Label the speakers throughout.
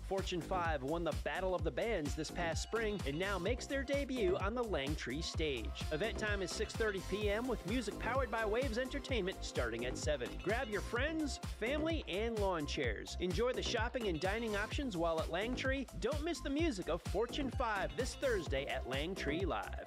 Speaker 1: Fortune 5 won the Battle of the Bands this past spring and now makes their debut on the Langtree stage. Event time is 6:30 p.m. with music powered by Waves Entertainment starting at 7. Grab your friends, family, and lawn chairs. Enjoy the shopping and dining options while at Langtree. Don't miss the music of Fortune 5 this Thursday at Langtree Live.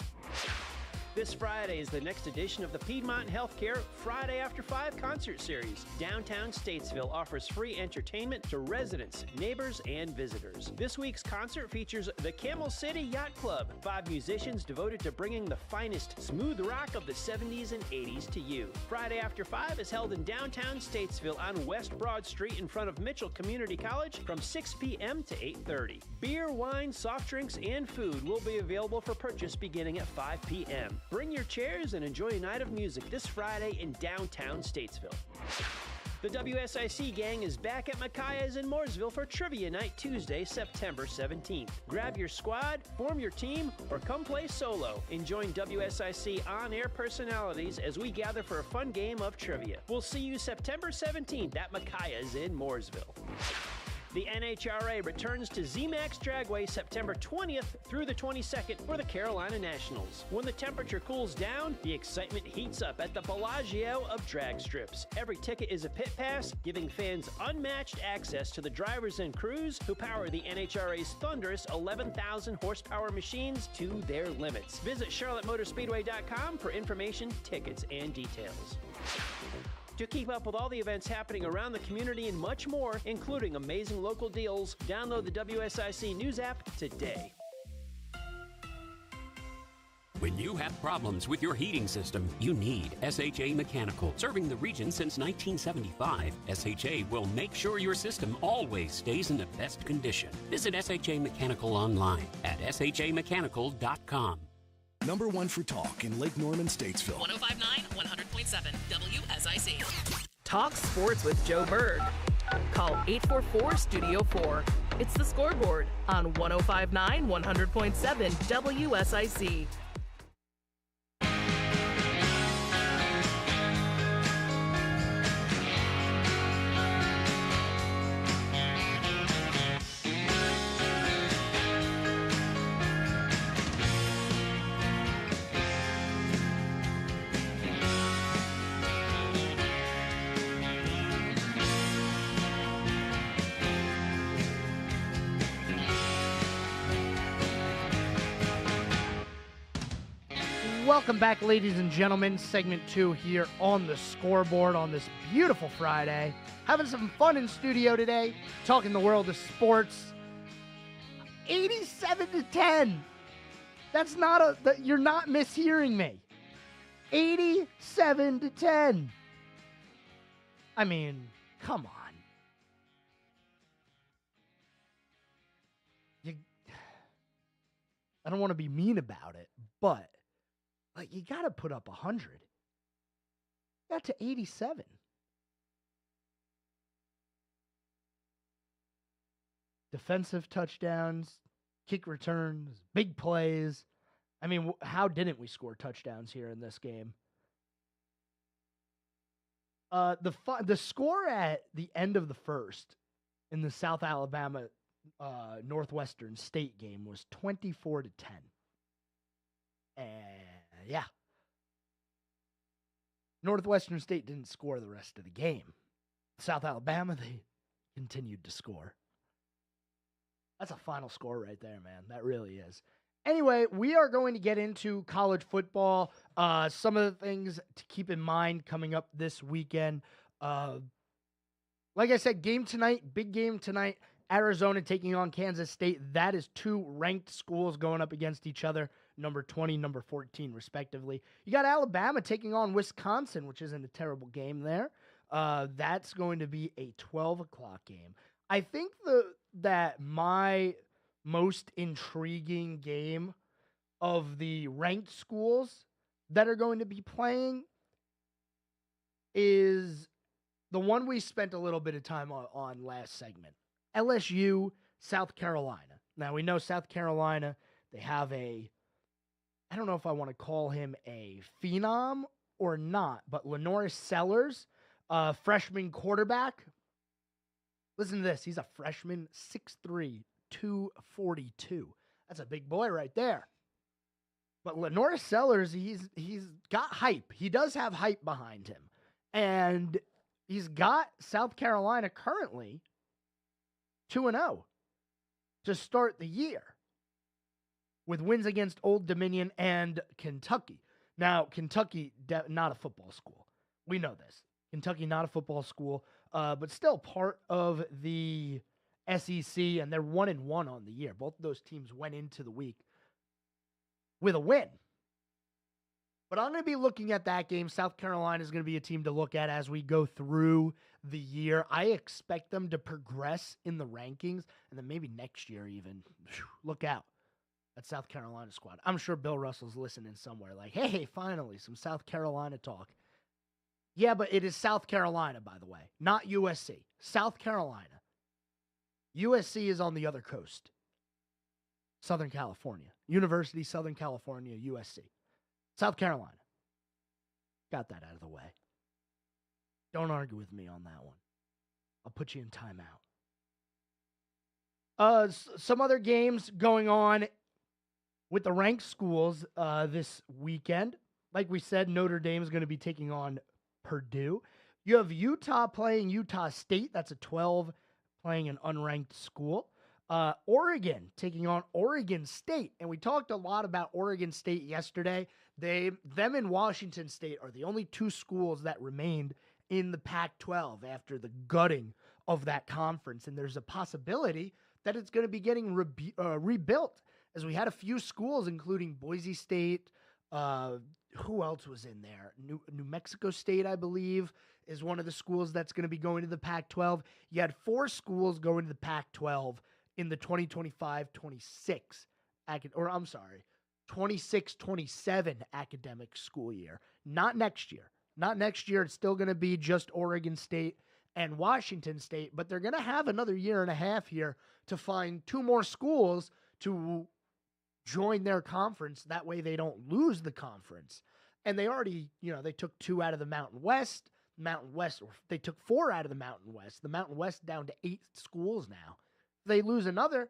Speaker 1: This Friday is the next edition of the Piedmont Healthcare Friday After 5 concert series. Downtown Statesville offers free entertainment to residents, neighbors, and visitors. This week's concert features the Camel City Yacht Club, 5 musicians devoted to bringing the finest smooth rock of the 70s and 80s to you. Friday After 5 is held in downtown Statesville on West Broad Street in front of Mitchell Community College from 6 p.m. to 8:30. Beer, wine, soft drinks, and food will be available for purchase beginning at 5 p.m. Bring your chairs and enjoy a night of music this Friday in downtown Statesville. The WSIC gang is back at Micaiah's in Mooresville for Trivia Night Tuesday, September 17th. Grab your squad, form your team, or come play solo and join WSIC on-air personalities as we gather for a fun game of trivia. We'll see you September 17th at Micaiah's in Mooresville. The NHRA returns to ZMAX Dragway September 20th through the 22nd for the Carolina Nationals. When the temperature cools down, the excitement heats up at the Bellagio of drag strips. Every ticket is a pit pass, giving fans unmatched access to the drivers and crews who power the NHRA's thunderous 11,000 horsepower machines to their limits. Visit charlottemotorspeedway.com for information, tickets, and details. To keep up with all the events happening around the community and much more, including amazing local deals, download the WSIC News app today.
Speaker 2: When you have problems with your heating system, you need SHA Mechanical. Serving the region since 1975, SHA will make sure your system always stays in the best condition. Visit SHA Mechanical online at shamechanical.com.
Speaker 3: Number one for talk in Lake Norman, Statesville.
Speaker 4: 105.9, 100.7, WSIC.
Speaker 5: Talk sports with Joe Berg. Call 844-STUDIO-4. It's the Scoreboard on 105.9, 100.7, WSIC.
Speaker 6: Welcome back, ladies and gentlemen. Segment 2 here on the Scoreboard on this beautiful Friday. Having some fun in studio today, talking the world of sports. 87-10. That's not you're not mishearing me. 87-10. I mean, come on. I don't want to be mean about it, but you got to put up 100. Got to 87. Defensive touchdowns, kick returns, big plays. I mean, how didn't we score touchdowns here in this game? The score at the end of the first in the South Alabama Northwestern State game was 24-10. And yeah. Northwestern State didn't score the rest of the game. South Alabama, they continued to score. That's a final score right there, man. That really is. Anyway, we are going to get into college football. Some of the things to keep in mind coming up this weekend. Like I said, game tonight, big game tonight. Arizona taking on Kansas State. That is 2 ranked schools going up against each other, number 20, number 14, respectively. You got Alabama taking on Wisconsin, which isn't a terrible game there. That's going to be a 12 o'clock game. I think that my most intriguing game of the ranked schools that are going to be playing is the one we spent a little bit of time on last segment. LSU, South Carolina. Now, we know South Carolina, they have I don't know if I want to call him a phenom or not, but Lenoris Sellers, freshman quarterback. Listen to this. He's a freshman, 6'3", 242. That's a big boy right there. But Lenore Sellers, he's got hype. He does have hype behind him. And he's got South Carolina currently 2-0 to start the year with wins against Old Dominion and Kentucky. Now, Kentucky, not a football school. We know this. Kentucky, not a football school, but still part of the SEC, and they're 1-1 on the year. Both of those teams went into the week with a win. But I'm going to be looking at that game. South Carolina is going to be a team to look at as we go through the year. I expect them to progress in the rankings, and then maybe next year even. Look out. That South Carolina squad. I'm sure Bill Russell's listening somewhere like, hey, finally, some South Carolina talk. Yeah, but it is South Carolina, by the way, not USC. South Carolina. USC is on the other coast. Southern California. University, Southern California, USC. South Carolina. Got that out of the way. Don't argue with me on that one. I'll put you in timeout. Some other games going on with the ranked schools this weekend. Like we said, Notre Dame is going to be taking on Purdue. You have Utah playing Utah State. That's a 12 playing an unranked school. Oregon taking on Oregon State. And we talked a lot about Oregon State yesterday. Them and Washington State are the only two schools that remained in the Pac-12 after the gutting of that conference. And there's a possibility that it's going to be getting rebuilt, as we had a few schools, including Boise State. Who else was in there? New Mexico State, I believe, is one of the schools that's going to be going to the Pac-12. You had 4 schools going to the Pac-12 in the 2025-26 26-27 academic school year. Not next year. Not next year. It's still going to be just Oregon State and Washington State, but they're going to have another year and a half here to find 2 more schools to join their conference. That way they don't lose the conference. And they already, they took 2 out of the Mountain West. They took 4 out of the Mountain West. The Mountain West down to 8 schools now. If they lose another,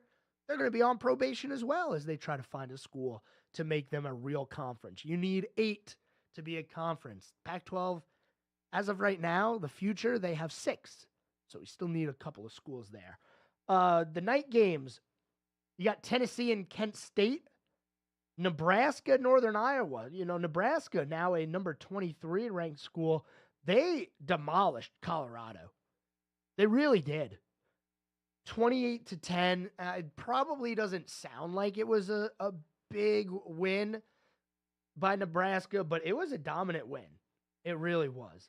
Speaker 6: they're going to be on probation as well as they try to find a school to make them a real conference. You need 8 to be a conference. Pac-12, as of right now, the future, they have 6. So we still need a couple of schools there. The night games, you got Tennessee and Kent State. Nebraska, Northern Iowa. Nebraska, now a number 23 ranked school. They demolished Colorado. They really did. 28-10. It probably doesn't sound like it was a big win by Nebraska, but it was a dominant win. It really was.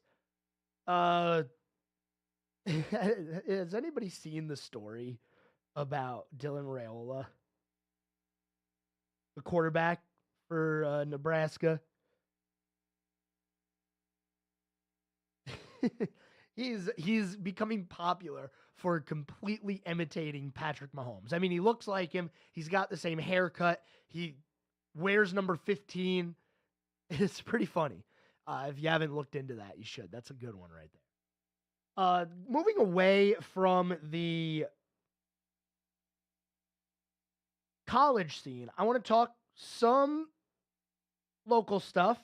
Speaker 6: Has anybody seen the story about Dylan Raiola, the quarterback for Nebraska? He's becoming popular for completely imitating Patrick Mahomes. I mean, he looks like him. He's got the same haircut. He wears number 15. It's pretty funny. If you haven't looked into that, you should. That's a good one right there. Moving away from the college scene, I want to talk some local stuff.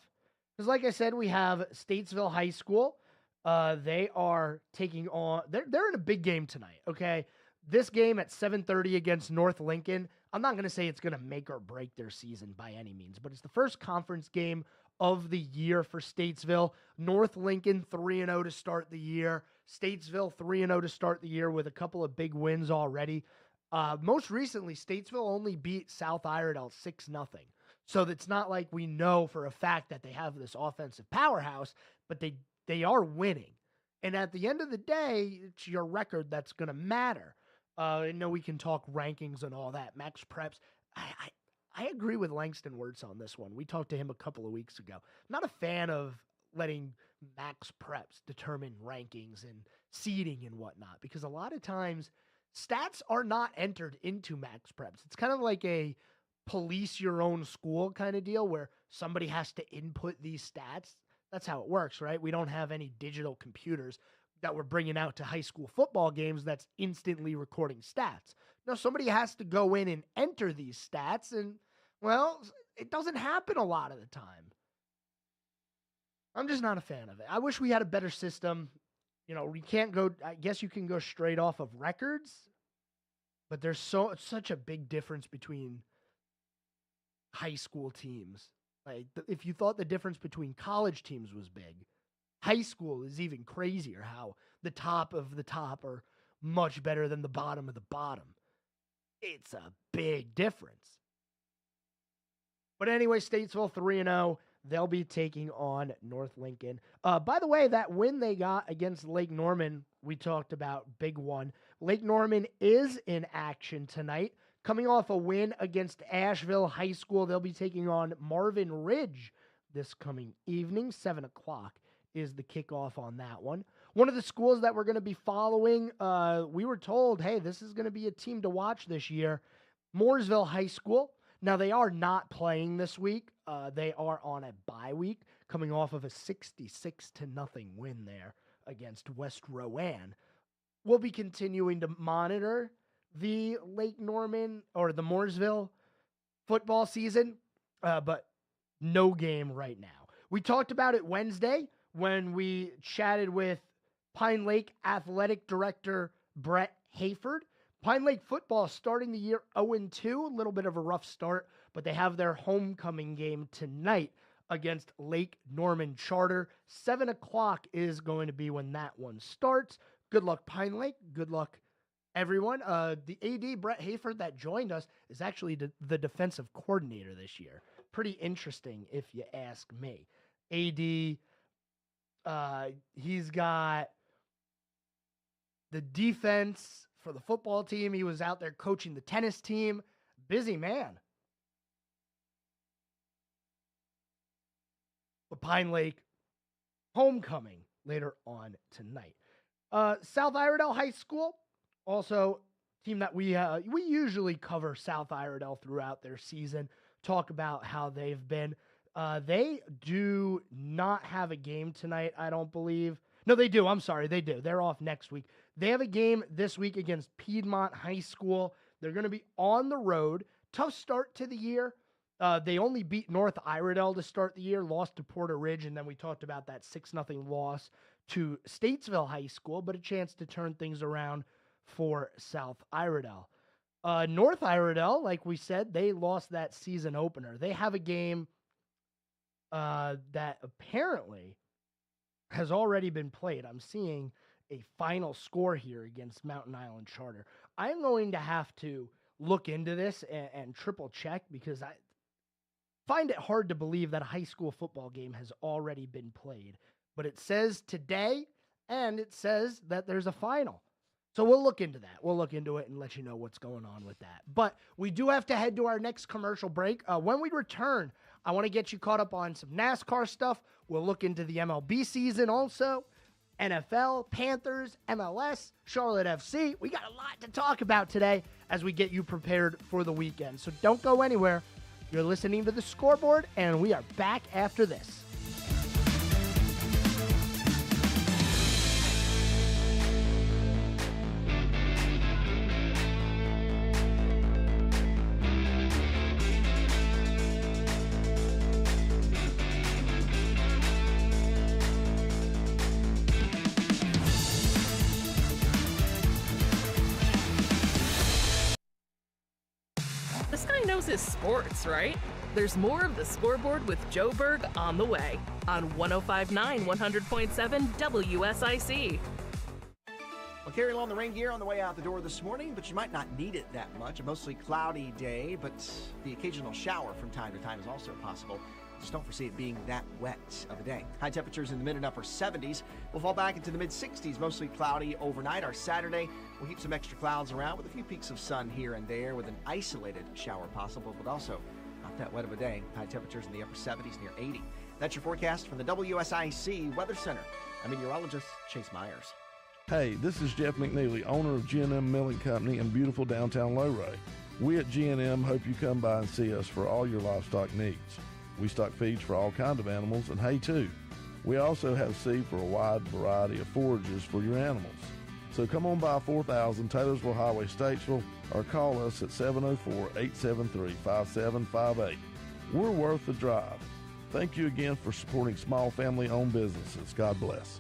Speaker 6: Because like I said, we have Statesville High School. They are taking on, they're in a big game tonight, okay? This game at 7:30 against North Lincoln, I'm not going to say it's going to make or break their season by any means, but it's the first conference game of the year for Statesville. North Lincoln 3-0 to start the year. Statesville 3-0 to start the year with a couple of big wins already. Most recently, Statesville only beat South Iredell 6-0. So it's not like we know for a fact that they have this offensive powerhouse, but they are winning. And at the end of the day, it's your record that's going to matter. I know we can talk rankings and all that. Max Preps. I agree with Langston Wirtz on this one. We talked to him a couple of weeks ago. I'm not a fan of letting Max Preps determine rankings and seeding and whatnot, because a lot of times stats are not entered into Max Preps. It's kind of like a police your own school kind of deal where somebody has to input these stats. That's how it works, right? We don't have any digital computers that we're bringing out to high school football games that's instantly recording stats. No, somebody has to go in and enter these stats, and, well, it doesn't happen a lot of the time. I'm just not a fan of it. I wish we had a better system. You know, we can't go, I guess you can go straight off of records, but there's such a big difference between high school teams. Like, if you thought the difference between college teams was big, high school is even crazier, how the top of the top are much better than the bottom of the bottom. It's a big difference. But anyway, Statesville 3-0. They'll be taking on North Lincoln. By the way, that win they got against Lake Norman, we talked about, big one. Lake Norman is in action tonight. Coming off a win against Asheville High School, they'll be taking on Marvin Ridge this coming evening. 7 o'clock is the kickoff on that one. One of the schools that we're going to be following, we were told, hey, this is going to be a team to watch this year. Mooresville High School. Now, they are not playing this week. They are on a bye week, coming off of a 66-0 win there against West Rowan. We'll be continuing to monitor the Lake Norman or the Mooresville football season, but no game right now. We talked about it Wednesday when we chatted with Pine Lake Athletic Director Brett Hayford. Pine Lake football starting the year 0-2, a little bit of a rough start, but they have their homecoming game tonight against Lake Norman Charter. 7 o'clock is going to be when that one starts. Good luck, Pine Lake. Good luck, everyone. The AD, Brett Hayford, that joined us is actually the defensive coordinator this year. Pretty interesting, if you ask me. AD, he's got the defense for the football team. He was out there coaching the tennis team. Busy man. But Pine Lake homecoming later on tonight. South Iredell High School, also team that we usually cover South Iredell throughout their season, talk about how they've been. They do not have a game tonight, I don't believe. No, they do. I'm sorry. They do. They're off next week. They have a game this week against Piedmont High School. They're going to be on the road. Tough start to the year. They only beat North Iredell to start the year, lost to Porter Ridge, and then we talked about that 6-0 loss to Statesville High School, but a chance to turn things around for South Iredell. North Iredell, like we said, they lost that season opener. They have a game that apparently has already been played. I'm seeing a final score here against Mountain Island Charter. I'm going to have to look into this and triple check because I find it hard to believe that a high school football game has already been played. But it says today, and it says that there's a final. So we'll look into that. We'll look into it and let you know what's going on with that. But we do have to head to our next commercial break. When we return, I want to get you caught up on some NASCAR stuff. We'll look into the MLB season also, NFL, Panthers, MLS, Charlotte FC. We got a lot to talk about today as we get you prepared for the weekend. So don't go anywhere. You're listening to The Scoreboard, and we are back after this.
Speaker 5: Is sports, right? There's more of The Scoreboard with Joe Berg on the way on 105.9 100.7 WSIC.
Speaker 7: Well, carry along the rain gear on the way out the door this morning, but you might not need it that much. A mostly cloudy day, but the occasional shower from time to time is also possible. Just don't foresee it being that wet of a day. High temperatures in the mid and upper 70s. We'll fall back into the mid 60s, mostly cloudy overnight. Our Saturday, we'll keep some extra clouds around with a few peaks of sun here and there with an isolated shower possible, but also not that wet of a day. High temperatures in the upper 70s near 80. That's your forecast from the WSIC Weather Center. I'm meteorologist Chase Myers.
Speaker 8: Hey, this is Jeff McNeely, owner of G&M Milling Company in beautiful downtown Lowray. We at G&M hope you come by and see us for all your livestock needs. We stock feeds for all kinds of animals and hay too. We also have seed for a wide variety of forages for your animals. So come on by 4000 Taylorsville Highway, Statesville, or call us at 704-873-5758. We're worth the drive. Thank you again for supporting small family-owned businesses. God bless.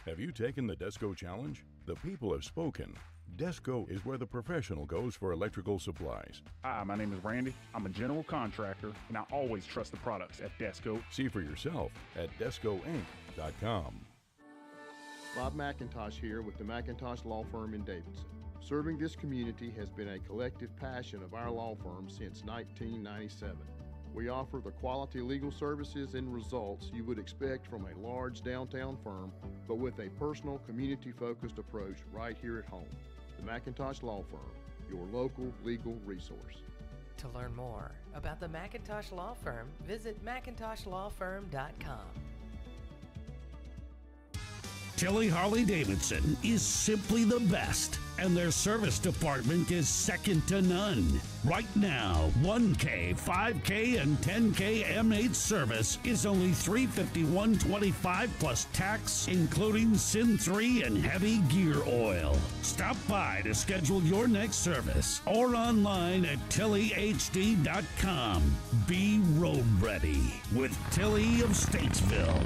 Speaker 9: Have you taken the Desco Challenge? The people have spoken. Desco is where the professional goes for electrical supplies.
Speaker 10: Hi, my name is Randy. I'm a general contractor, and I always trust the products at Desco.
Speaker 9: See for yourself at DescoInc.com.
Speaker 11: Bob McIntosh here with the McIntosh Law Firm in Davidson. Serving this community has been a collective passion of our law firm since 1997. We offer the quality legal services and results you would expect from a large downtown firm, but with a personal, community-focused approach right here at home. The McIntosh Law Firm, your local legal resource.
Speaker 12: To learn more about the McIntosh Law Firm, visit McIntoshLawFirm.com.
Speaker 13: Tilly Harley-Davidson is simply the best, and their service department is second to none. Right now, 1K, 5K, and 10K M8 service is only $351.25 plus tax, including Sin 3 and heavy gear oil. Stop by to schedule your next service or online at TillyHD.com. Be road ready with Tilly of Statesville.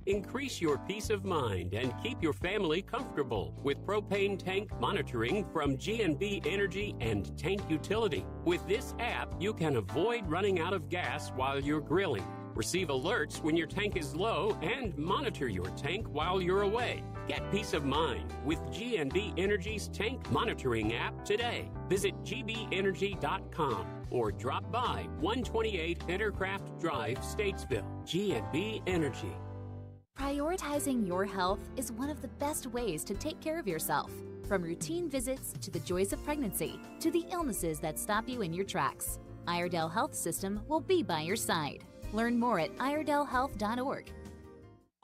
Speaker 2: Increase your peace of mind and keep your family comfortable with propane tank monitoring from GNB Energy and Tank Utility. With this app, you can avoid running out of gas while you're grilling, receive alerts when your tank is low, and monitor your tank while you're away. Get peace of mind with GNB Energy's tank monitoring app today. Visit gbenergy.com or drop by 128 Intercraft Drive, Statesville. GNB Energy.
Speaker 14: Prioritizing your health is one of the best ways to take care of yourself. From routine visits to the joys of pregnancy to the illnesses that stop you in your tracks, Iredell Health System will be by your side. Learn more at iredellhealth.org.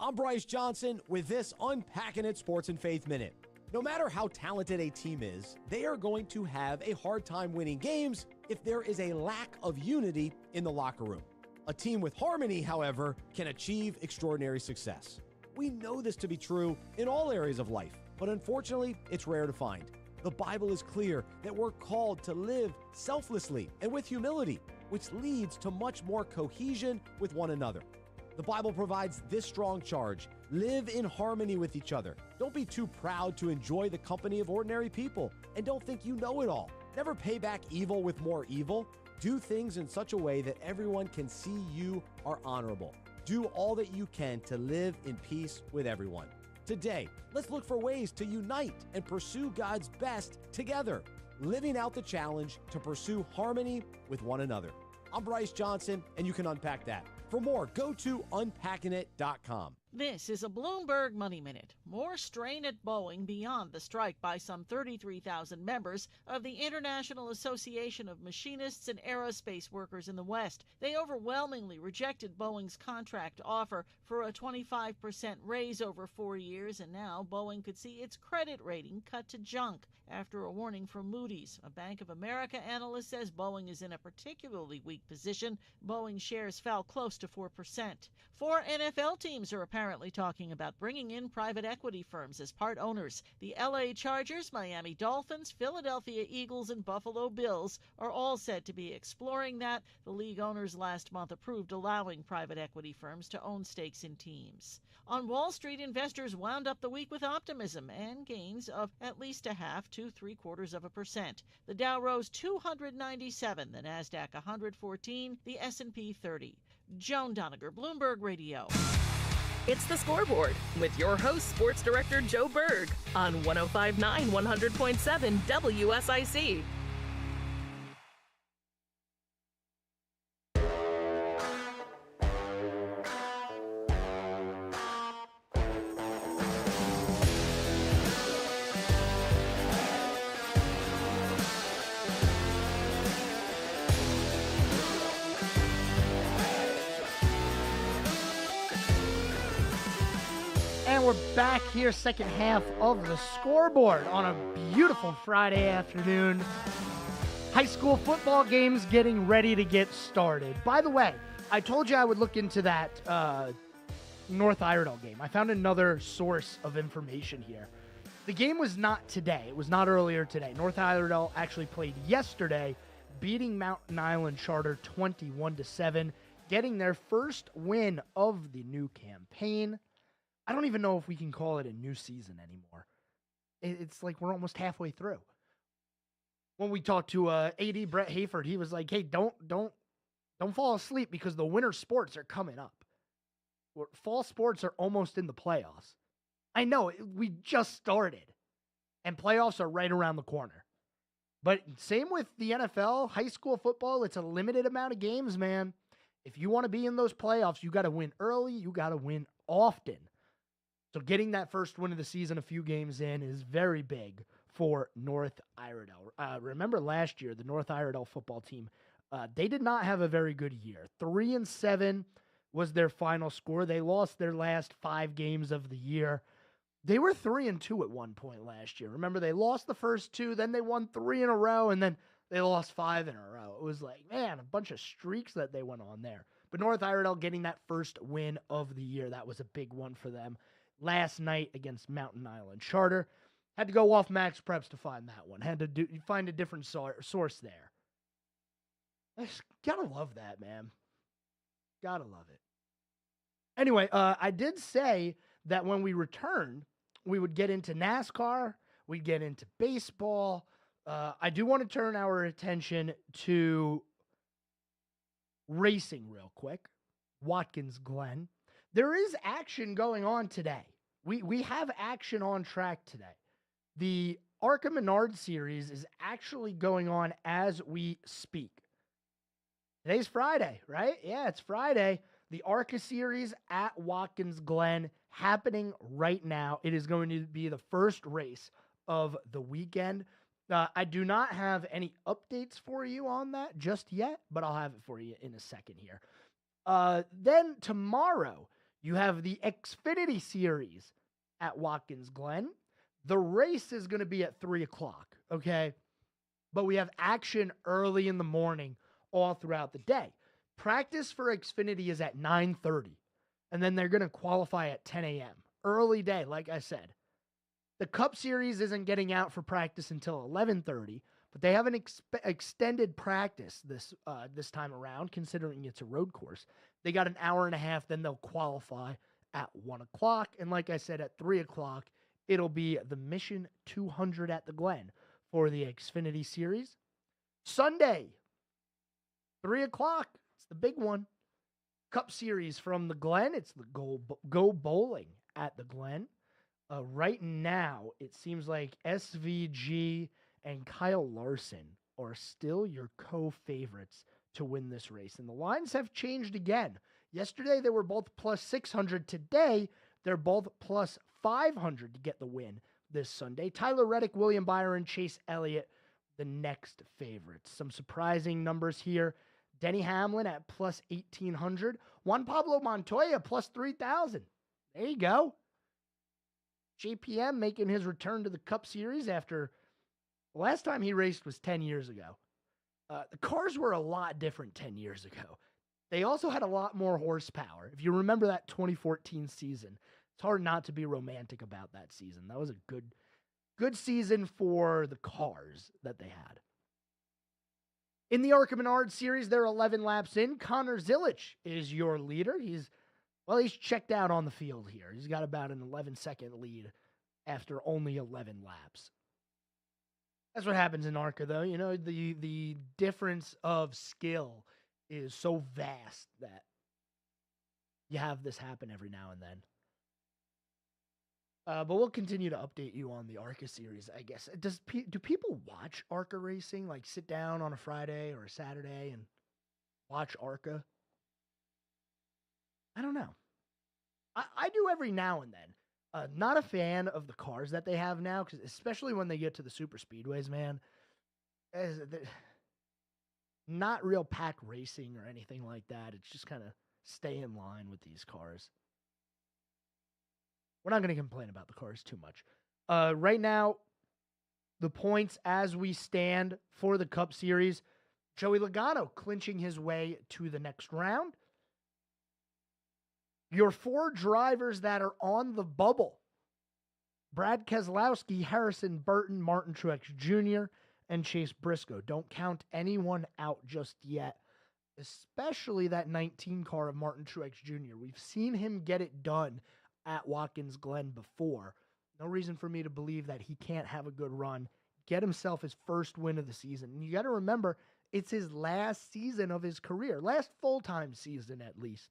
Speaker 15: I'm Bryce Johnson with this Unpacking It Sports and Faith Minute. No matter how talented a team is, they are going to have a hard time winning games if there is a lack of unity in the locker room. A team with harmony, however, can achieve extraordinary success. We know this to be true in all areas of life, but unfortunately, it's rare to find. The Bible is clear that we're called to live selflessly and with humility, which leads to much more cohesion with one another. The Bible provides this strong charge: live in harmony with each other. Don't be too proud to enjoy the company of ordinary people, and don't think you know it all. Never pay back evil with more evil. Do things in such a way that everyone can see you are honorable. Do all that you can to live in peace with everyone. Today, let's look for ways to unite and pursue God's best together, living out the challenge to pursue harmony with one another. I'm Bryce Johnson, and you can unpack that. For more, go to unpackingit.com.
Speaker 16: This is a Bloomberg Money Minute. More strain at Boeing beyond the strike by some 33,000 members of the International Association of Machinists and Aerospace Workers in the West. They overwhelmingly rejected Boeing's contract offer for a 25% raise over 4 years, and now Boeing could see its credit rating cut to junk after a warning from Moody's. A Bank of America analyst says Boeing is in a particularly weak position. Boeing shares fell close to 4%. 4 NFL teams are apparently talking about bringing in private equity firms as part owners. The LA Chargers, Miami Dolphins, Philadelphia Eagles, and Buffalo Bills are all said to be exploring that. The league owners last month approved allowing private equity firms to own stakes in teams. On Wall Street, investors wound up the week with optimism and gains of at least 0.5 to 0.75%. The Dow rose 297, the Nasdaq 114, the S&P 30. Joan Doniger, Bloomberg Radio.
Speaker 5: It's the Scoreboard with your host, Sports Director Joe Berg on 105.9 100.7 WSIC.
Speaker 6: And we're back here, second half of the Scoreboard on a beautiful Friday afternoon. High school football games getting ready to get started. By the way, I told you I would look into that North Iredell game. I found another source of information here. The game was not today. It was not earlier today. North Iredell actually played yesterday, beating Mountain Island Charter 21-7, getting their first win of the new campaign. I don't even know if we can call it a new season anymore. It's like we're almost halfway through. When we talked to AD Brett Hayford, he was like, "Hey, don't fall asleep because the winter sports are coming up. Fall sports are almost in the playoffs." I know, we just started, and playoffs are right around the corner. But same with the NFL, high school football, it's a limited amount of games, man. If you want to be in those playoffs, you got to win early, you got to win often. So getting that first win of the season a few games in is very big for North Iredell. Remember last year, the North Iredell football team, they did not have a very good year. 3-7 was their final score. They lost their last 5 games of the year. They were 3-2 at one point last year. Remember, they lost the first 2, then they won 3 in a row, and then they lost 5 in a row. It was like, man, a bunch of streaks that they went on there. But North Iredell getting that first win of the year, that was a big one for them last night against Mountain Island Charter. Had to go off Max Preps to find that one. Had to find a different source there. I just gotta love that, man. Gotta love it. Anyway, I did say that when we return, we would get into NASCAR, we'd get into baseball. I do want to turn our attention to racing real quick. Watkins Glen. There is action going on today. We have action on track today. The ARCA Menard Series is actually going on as we speak. Today's Friday, right? Yeah, it's Friday. The ARCA Series at Watkins Glen happening right now. It is going to be the first race of the weekend. I do not have any updates for you on that just yet, but I'll have it for you in a second here. Then tomorrow, you have the Xfinity Series at Watkins Glen. The race is going to be at 3 o'clock, okay? But we have action early in the morning all throughout the day. Practice for Xfinity is at 9:30, and then they're going to qualify at 10 a.m. Early day, like I said. The Cup Series isn't getting out for practice until 11:30, but they have an extended practice this time around, considering it's a road course. They got an hour and a half, then they'll qualify at 1 o'clock. And like I said, at 3 o'clock, it'll be the Mission 200 at the Glen for the Xfinity Series. Sunday, 3 o'clock. It's the big one. Cup Series from the Glen. It's the Go Bowling at the Glen. Right now, it seems like SVG and Kyle Larson are still your co-favorites to win this race. And the lines have changed again. Yesterday, they were both plus 600. Today, they're both plus 500 to get the win this Sunday. Tyler Reddick, William Byron, Chase Elliott, the next favorites. Some surprising numbers here. Denny Hamlin at plus 1,800. Juan Pablo Montoya plus 3,000. There you go. JPM making his return to the Cup Series after the last time he raced was 10 years ago. The cars were a lot different 10 years ago. They also had a lot more horsepower. If you remember that 2014 season, it's hard not to be romantic about that season. That was a good season for the cars that they had. In the ARCA Menard Series, they're 11 laps in. Connor Zilic is your leader. He's checked out on the field here. He's got about an 11-second lead after only 11 laps. That's what happens in ARCA, though. You know, the difference of skill is so vast that you have this happen every now and then. But we'll continue to update you on the ARCA Series, I guess. Do people watch ARCA racing? Like sit down on a Friday or a Saturday and watch ARCA? I don't know. I do every now and then. Not a fan of the cars that they have now, because especially when they get to the super speedways, man. Not real pack racing or anything like that. It's just kind of stay in line with these cars. We're not going to complain about the cars too much. Right now, the points as we stand for the Cup Series, Joey Logano clinching his way to the next round. Your 4 drivers that are on the bubble: Brad Keselowski, Harrison Burton, Martin Truex Jr., and Chase Briscoe. Don't count anyone out just yet, especially that 19 car of Martin Truex Jr. We've seen him get it done at Watkins Glen before. No reason for me to believe that he can't have a good run, get himself his first win of the season. And you got to remember, it's his last season of his career, last full-time season at least.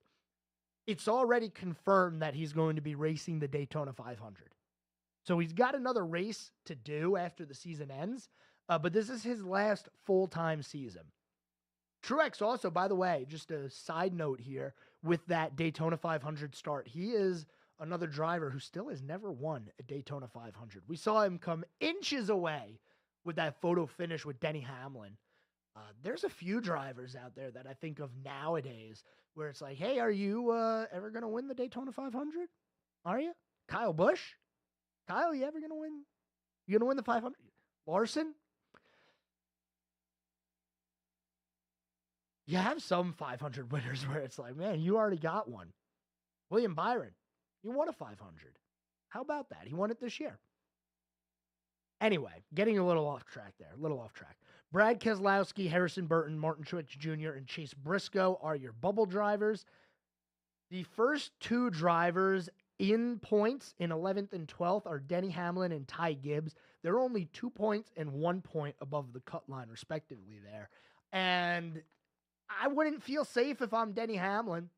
Speaker 6: It's already confirmed that he's going to be racing the Daytona 500. So he's got another race to do after the season ends, but this is his last full-time season. Truex also, by the way, just a side note here, with that Daytona 500 start, he is another driver who still has never won a Daytona 500. We saw him come inches away with that photo finish with Denny Hamlin. There's a few drivers out there that I think of nowadays where it's like, hey, are you ever going to win the Daytona 500? Are you? Kyle Busch? Kyle, you ever going to win? You going to win the 500? Larson? You have some 500 winners where it's like, man, you already got one. William Byron, you won a 500. How about that? He won it this year. Anyway, getting a little off track there, Brad Keselowski, Harrison Burton, Martin Truex Jr., and Chase Briscoe are your bubble drivers. The first 2 drivers in points in 11th and 12th are Denny Hamlin and Ty Gibbs. They're only 2 points and 1 point above the cut line, respectively, there. And I wouldn't feel safe if I'm Denny Hamlin.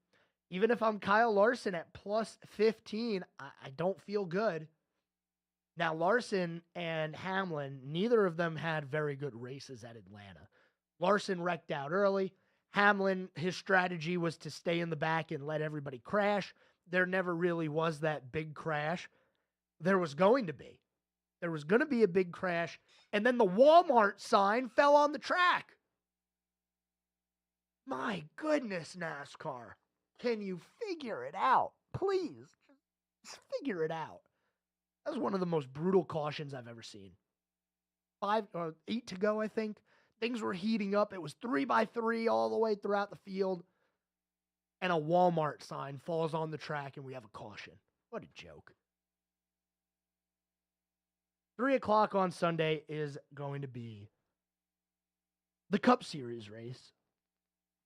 Speaker 6: Even if I'm Kyle Larson at plus 15, I don't feel good. Now, Larson and Hamlin, neither of them had very good races at Atlanta. Larson wrecked out early. Hamlin, his strategy was to stay in the back and let everybody crash. There never really was that big crash. There was going to be. There was going to be a big crash, and then the Walmart sign fell on the track. My goodness, NASCAR. Can you figure it out? Please, just figure it out. That was one of the most brutal cautions I've ever seen. 8 to go, I think. Things were heating up. It was 3x3 all the way throughout the field. And a Walmart sign falls on the track, and we have a caution. What a joke. 3 o'clock on Sunday is going to be the Cup Series race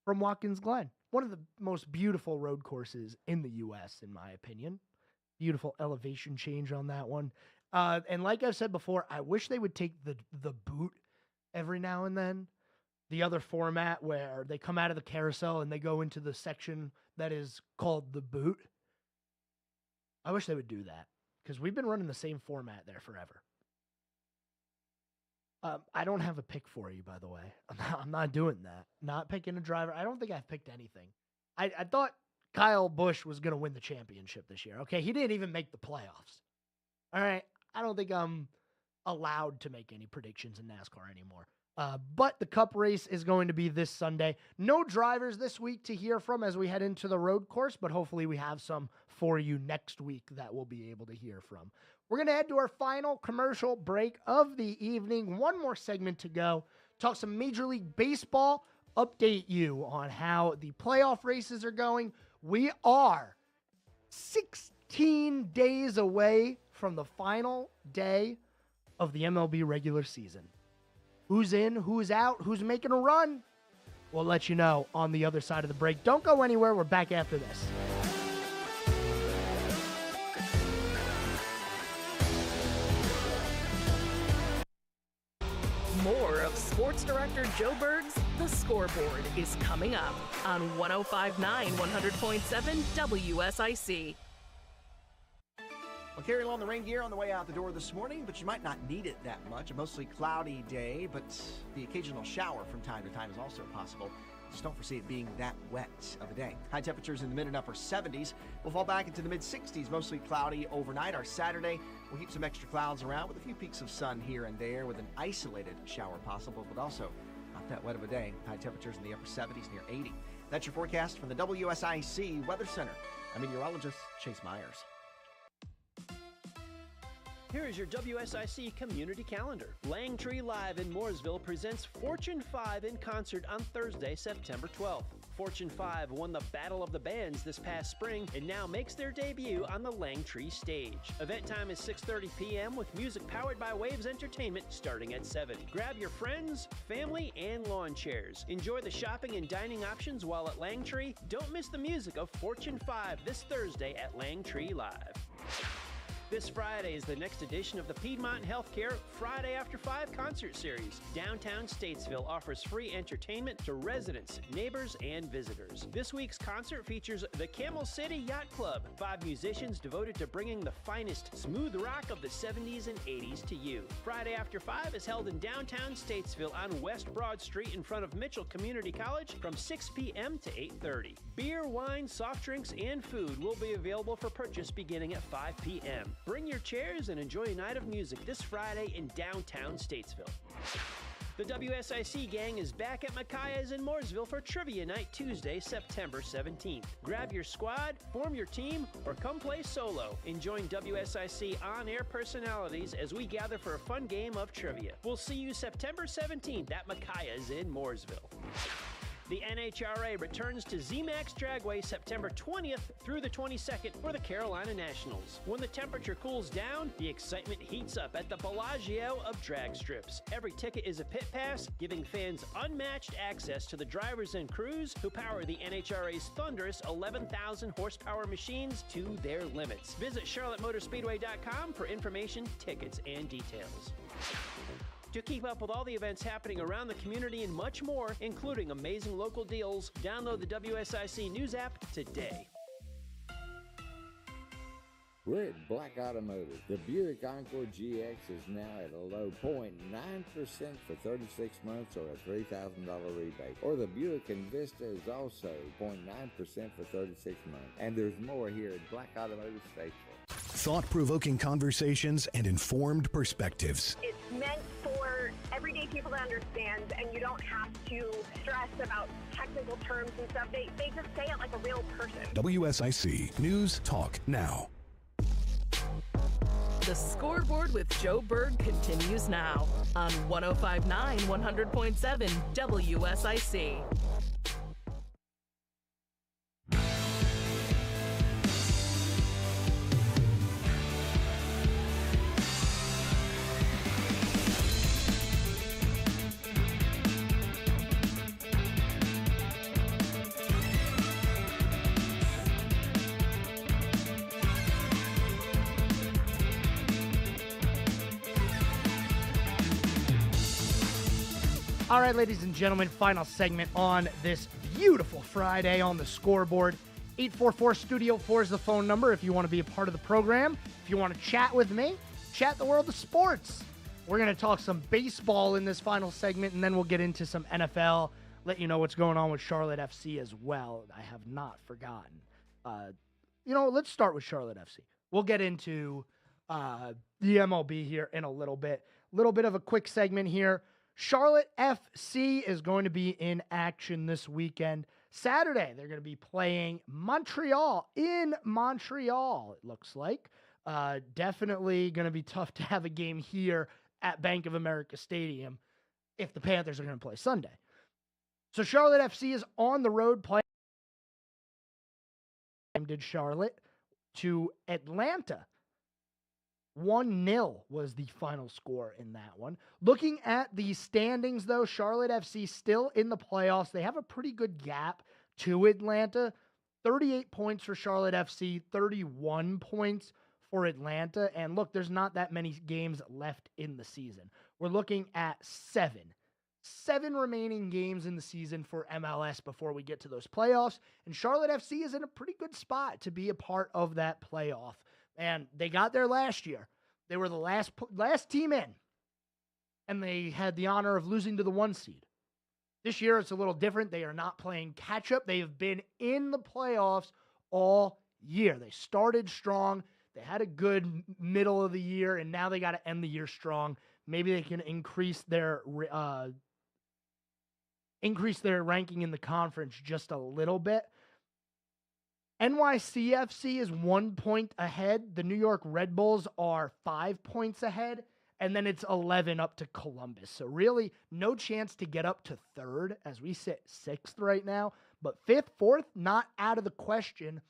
Speaker 6: from Watkins Glen. One of the most beautiful road courses in the U.S., in my opinion. Beautiful elevation change on that one. And like I've said before, I wish they would take the boot every now and then. The other format where they come out of the carousel and they go into the section that is called the boot. I wish they would do that because we've been running the same format there forever. I don't have a pick for you, by the way. I'm not doing that. Not picking a driver. I don't think I've picked anything. I thought Kyle Busch was going to win the championship this year. Okay, he didn't even make the playoffs. All right, I don't think I'm allowed to make any predictions in NASCAR anymore. But the Cup race is going to be this Sunday. No drivers this week to hear from as we head into the road course, but hopefully we have some for you next week that we'll be able to hear from. We're going to head to our final commercial break of the evening. One more segment to go. Talk some Major League Baseball. Update you on how the playoff races are going. We are 16 days away from the final day of the MLB regular season. Who's in, who's out, who's making a run? We'll let you know on the other side of the break. Don't go anywhere. We're back after this.
Speaker 5: More of Sports Director Joe Berg's The Scoreboard is coming up on 105.9 100.7 WSIC.
Speaker 7: Well, carry along the rain gear on the way out the door this morning, but you might not need it that much. A mostly cloudy day, but the occasional shower from time to time is also possible. Just don't foresee it being that wet of a day. High temperatures in the mid and upper 70s. We'll fall back into the mid 60s, mostly cloudy overnight. Our Saturday, we'll keep some extra clouds around with a few peaks of sun here and there with an isolated shower possible, but also not that wet of a day. High temperatures in the upper 70s near 80. That's your forecast from the WSIC Weather Center. I'm meteorologist Chase Myers.
Speaker 1: Here is your WSIC community calendar. Langtree Live in Mooresville presents Fortune 5 in concert on Thursday, September 12th. Fortune 5 won the Battle of the Bands this past spring and now makes their debut on the Langtree stage. Event time is 6:30 p.m. with music powered by Waves Entertainment starting at 7. Grab your friends, family, and lawn chairs. Enjoy the shopping and dining options while at Langtree. Don't miss the music of Fortune 5 this Thursday at Langtree Live. This Friday is the next edition of the Piedmont Healthcare Friday After 5 concert series. Downtown Statesville offers free entertainment to residents, neighbors, and visitors. This week's concert features the Camel City Yacht Club, 5 musicians devoted to bringing the finest smooth rock of the 70s and 80s to you. Friday After 5 is held in downtown Statesville on West Broad Street in front of Mitchell Community College from 6 p.m. to 8:30. Beer, wine, soft drinks, and food will be available for purchase beginning at 5 p.m. Bring your chairs and enjoy a night of music this Friday in downtown Statesville. The WSIC gang is back at Micaiah's in Mooresville for Trivia Night Tuesday, September 17th. Grab your squad, form your team, or come play solo and join WSIC on-air personalities as we gather for a fun game of trivia. We'll see you September 17th at Micaiah's in Mooresville. The NHRA returns to ZMAX Dragway September 20th through the 22nd for the Carolina Nationals. When the temperature cools down, the excitement heats up at the Bellagio of drag strips. Every ticket is a pit pass, giving fans unmatched access to the drivers and crews who power the NHRA's thunderous 11,000 horsepower machines to their limits. Visit CharlotteMotorspeedway.com for information, tickets, and details. To keep up with all the events happening around the community and much more, including amazing local deals, download the WSIC News app today.
Speaker 17: We're at Black Automotive. The Buick Encore GX is now at a low 0.9% for 36 months or a $3,000 rebate. Or the Buick Envista is also 0.9% for 36 months. And there's more here at Black Automotive Statesville.
Speaker 3: Thought-provoking conversations and informed perspectives.
Speaker 18: It's meant for everyday people to understand, and you don't have to stress about technical terms and stuff. They just say it like a real person.
Speaker 3: WSIC News Talk Now.
Speaker 5: The Scoreboard with Joe Berg continues now on 105.9 100.7 WSIC.
Speaker 6: All right, ladies and gentlemen, final segment on this beautiful Friday on the Scoreboard. 844-STUDIO-4 is the phone number if you want to be a part of the program. If you want to chat with me, chat the world of sports. We're going to talk some baseball in this final segment, and then we'll get into some NFL, let you know what's going on with Charlotte FC as well. I have not forgotten. Let's start with Charlotte FC. We'll get into the MLB here in a little bit. A little bit of a quick segment here. Charlotte FC is going to be in action this weekend. Saturday, they're going to be playing Montreal in Montreal, it looks like. Definitely going to be tough to have a game here at Bank of America Stadium if the Panthers are going to play Sunday. So Charlotte FC is on the road playing. Did Charlotte to Atlanta. 1-0 was the final score in that one. Looking at the standings, though, Charlotte FC still in the playoffs. They have a pretty good gap to Atlanta. 38 points for Charlotte FC, 31 points for Atlanta. And look, there's not that many games left in the season. We're looking at 7 remaining games in the season for MLS before we get to those playoffs. And Charlotte FC is in a pretty good spot to be a part of that playoff. And they got there last year. They were the last team in. And they had the honor of losing to the 1 seed. This year, it's a little different. They are not playing catch-up. They have been in the playoffs all year. They started strong. They had a good middle of the year, and now they got to end the year strong. Maybe they can increase their ranking in the conference just a little bit. NYCFC is 1 point ahead. The New York Red Bulls are 5 points ahead. And then it's 11 up to Columbus. So really no chance to get up to third as we sit 6th right now. But 5th, 4th, not out of the question.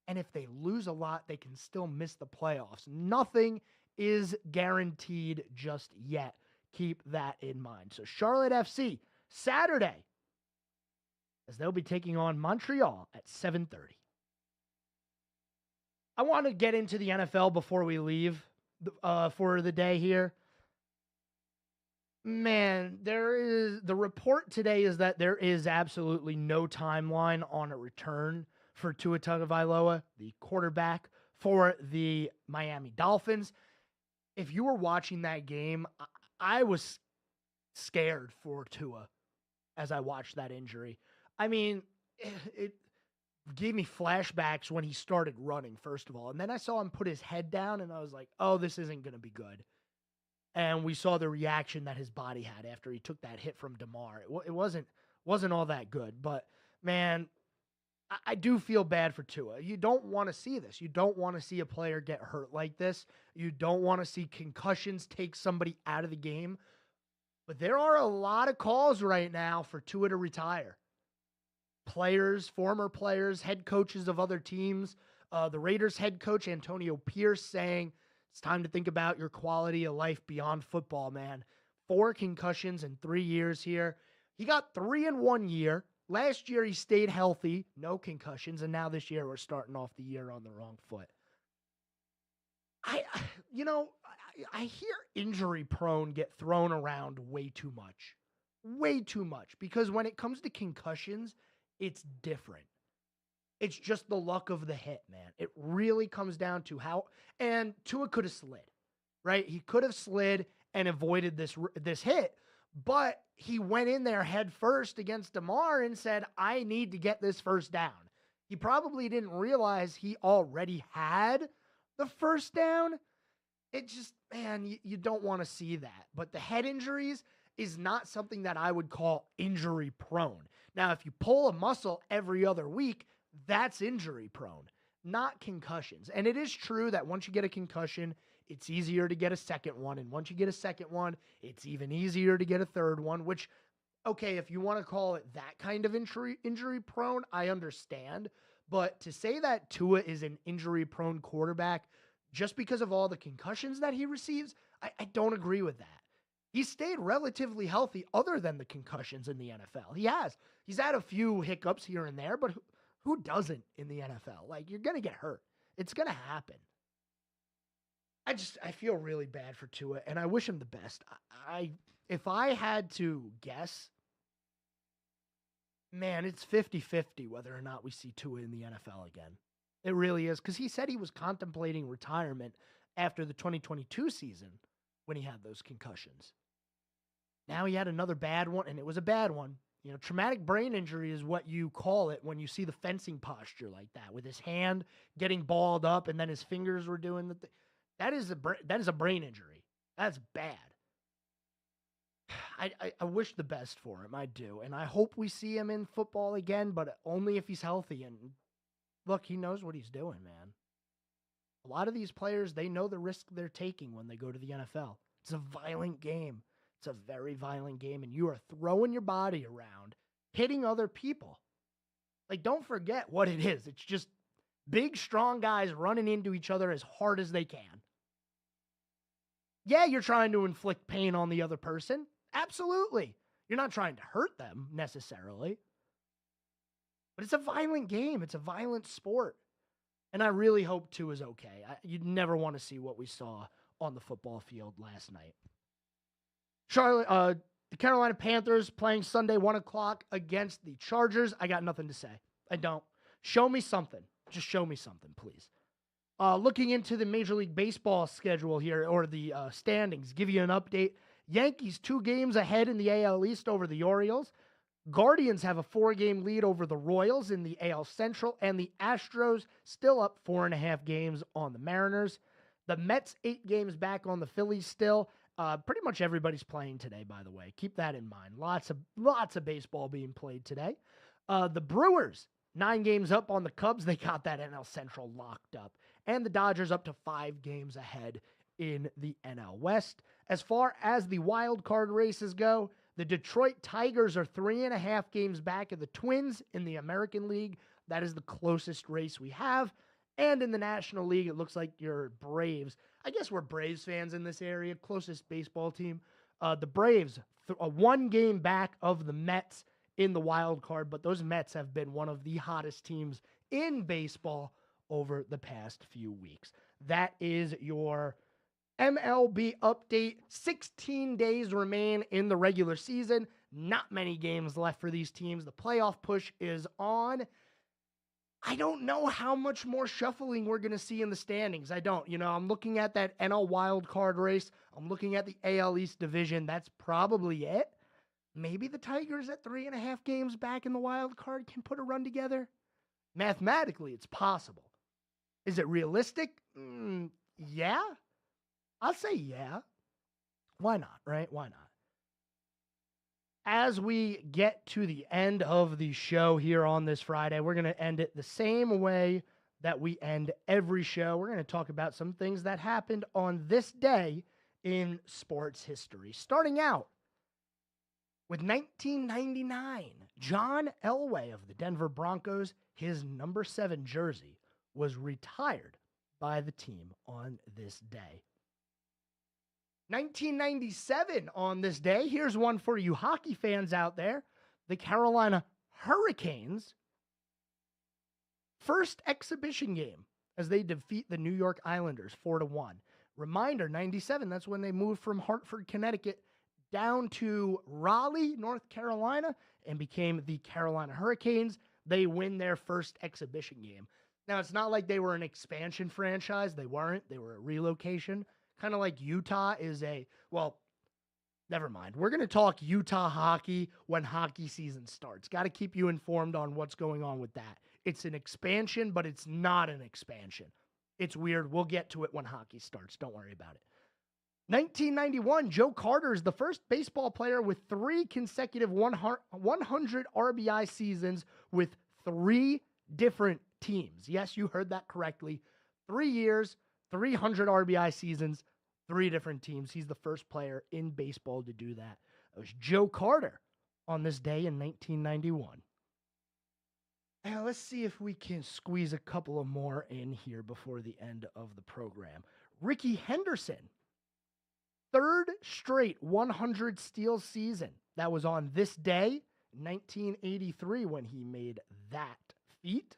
Speaker 6: And if they lose a lot, they can still miss the playoffs. Nothing is guaranteed just yet. Keep that in mind. So Charlotte FC, Saturday, as they'll be taking on Montreal at 7:30. I want to get into the NFL before we leave for the day here. Man, the report today is that there is absolutely no timeline on a return for Tua Tagovailoa, the quarterback for the Miami Dolphins. If you were watching that game, I was scared for Tua as I watched that injury. I mean, it gave me flashbacks when he started running, first of all. And then I saw him put his head down, and I was like, oh, this isn't going to be good. And we saw the reaction that his body had after he took that hit from DeMar. It wasn't all that good. But, man, I do feel bad for Tua. You don't want to see this. You don't want to see a player get hurt like this. You don't want to see concussions take somebody out of the game. But there are a lot of calls right now for Tua to retire. Players, former players, head coaches of other teams. The Raiders head coach, Antonio Pierce, saying, it's time to think about your quality of life beyond football, man. 4 concussions in 3 years here. He got 3 in 1 year. Last year, he stayed healthy, no concussions, and now this year we're starting off the year on the wrong foot. I hear injury prone get thrown around way too much. Way too much. Because when it comes to concussions, it's different. It's just the luck of the hit, man. It really comes down to how, and Tua could have slid, right? He could have slid and avoided this hit, but he went in there head first against DeMar and said, I need to get this first down. He probably didn't realize he already had the first down. It just, man, you don't want to see that. But the head injuries is not something that I would call injury prone. Now, if you pull a muscle every other week, that's injury prone, not concussions. And it is true that once you get a concussion, it's easier to get a second one. And once you get a second one, it's even easier to get a third one, which, okay, if you want to call it that kind of injury prone, I understand. But to say that Tua is an injury prone quarterback just because of all the concussions that he receives, I don't agree with that. He's stayed relatively healthy other than the concussions in the NFL. He has. He's had a few hiccups here and there, but who doesn't in the NFL? Like, you're going to get hurt. It's going to happen. I feel really bad for Tua, and I wish him the best. If I had to guess, man, it's 50-50 whether or not we see Tua in the NFL again. It really is, because he said he was contemplating retirement after the 2022 season when he had those concussions. Now he had another bad one, and it was a bad one. You know, traumatic brain injury is what you call it when you see the fencing posture like that, with his hand getting balled up and then his fingers were doing the thing. That is a brain injury. That's bad. I wish the best for him. I do. And I hope we see him in football again, but only if he's healthy. And look, he knows what he's doing, man. A lot of these players, they know the risk they're taking when they go to the NFL. It's a violent game. It's a very violent game, and you are throwing your body around, hitting other people. Like, don't forget what it is. It's just big, strong guys running into each other as hard as they can. Yeah, you're trying to inflict pain on the other person. Absolutely. You're not trying to hurt them, necessarily. But it's a violent game. It's a violent sport. And I really hope Tua is okay. You'd never want to see what we saw on the football field last night. Charlotte, the Carolina Panthers playing Sunday, 1 o'clock against the Chargers. I got nothing to say. I don't. Show me something. Just show me something, please. Looking into the Major League Baseball schedule here, or the standings, give you an update. Yankees 2 games ahead in the AL East over the Orioles. Guardians have a 4-game lead over the Royals in the AL Central, and the Astros still up 4.5 games on the Mariners. The Mets 8 games back on the Phillies still. Pretty much everybody's playing today, by the way. Keep that in mind. Lots of baseball being played today. The Brewers, 9 games up on the Cubs. They got that NL Central locked up. And the Dodgers up to 5 games ahead in the NL West. As far as the wild card races go, The Detroit Tigers are 3.5 games back of the Twins in the American League. That is the closest race we have. And in the National League, it looks like your Braves. I guess we're Braves fans in this area. Closest baseball team. The Braves, 1 game back of the Mets in the wild card. But those Mets have been one of the hottest teams in baseball over the past few weeks. That is your MLB update. 16 days remain in the regular season. Not many games left for these teams. The playoff push is on. I don't know how much more shuffling we're going to see in the standings. I don't. I'm looking at that NL wild card race. I'm looking at the AL East division. That's probably it. Maybe the Tigers at 3.5 games back in the wild card can put a run together. Mathematically, it's possible. Is it realistic? Yeah. I'll say yeah. Why not, right? Why not? As we get to the end of the show here on this Friday, we're going to end it the same way that we end every show. We're going to talk about some things that happened on this day in sports history. Starting out with 1999, John Elway of the Denver Broncos, his number 7 jersey was retired by the team on this day. 1997 on this day, here's one for you hockey fans out there. The Carolina Hurricanes' first exhibition game as they defeat the New York Islanders 4-1. Reminder, 97, that's when they moved from Hartford, Connecticut down to Raleigh, North Carolina, and became the Carolina Hurricanes. They win their first exhibition game. Now, it's not like they were an expansion franchise. They weren't. They were a relocation. Kind of like Utah is never mind. We're going to talk Utah hockey when hockey season starts. Got to keep you informed on what's going on with that. It's an expansion, but it's not an expansion. It's weird. We'll get to it when hockey starts. Don't worry about it. 1991, Joe Carter is the first baseball player with 3 consecutive 100 RBI seasons with 3 different teams. Yes, you heard that correctly. 3 years, 300 RBI seasons, 3 different teams. He's the first player in baseball to do that. It was Joe Carter on this day in 1991. Now, let's see if we can squeeze a couple of more in here before the end of the program. Rickey Henderson, 3rd straight 100 steal season. That was on this day, 1983, when he made that feat.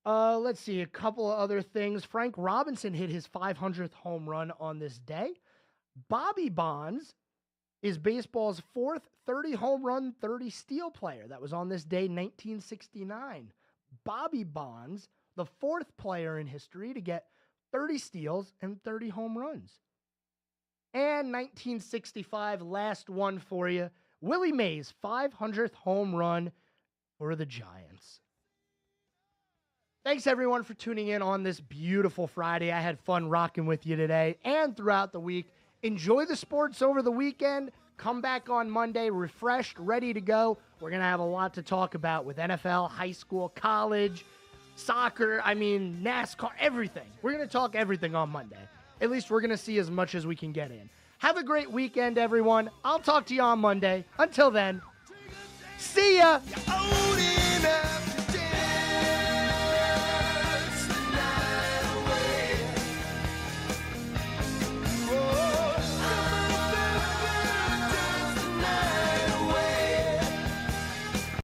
Speaker 6: Let's see, a couple of other things. Frank Robinson hit his 500th home run on this day. Bobby Bonds is baseball's 4th 30 home run, 30 steal player. That was on this day, 1969. Bobby Bonds, the 4th player in history to get 30 steals and 30 home runs. And 1965, last one for you. Willie Mays' 500th home run for the Giants. Thanks, everyone, for tuning in on this beautiful Friday. I had fun rocking with you today and throughout the week. Enjoy the sports over the weekend. Come back on Monday refreshed, ready to go. We're going to have a lot to talk about with NFL, high school, college, soccer, NASCAR, everything. We're going to talk everything on Monday. At least we're going to see as much as we can get in. Have a great weekend, everyone. I'll talk to you on Monday. Until then, see ya!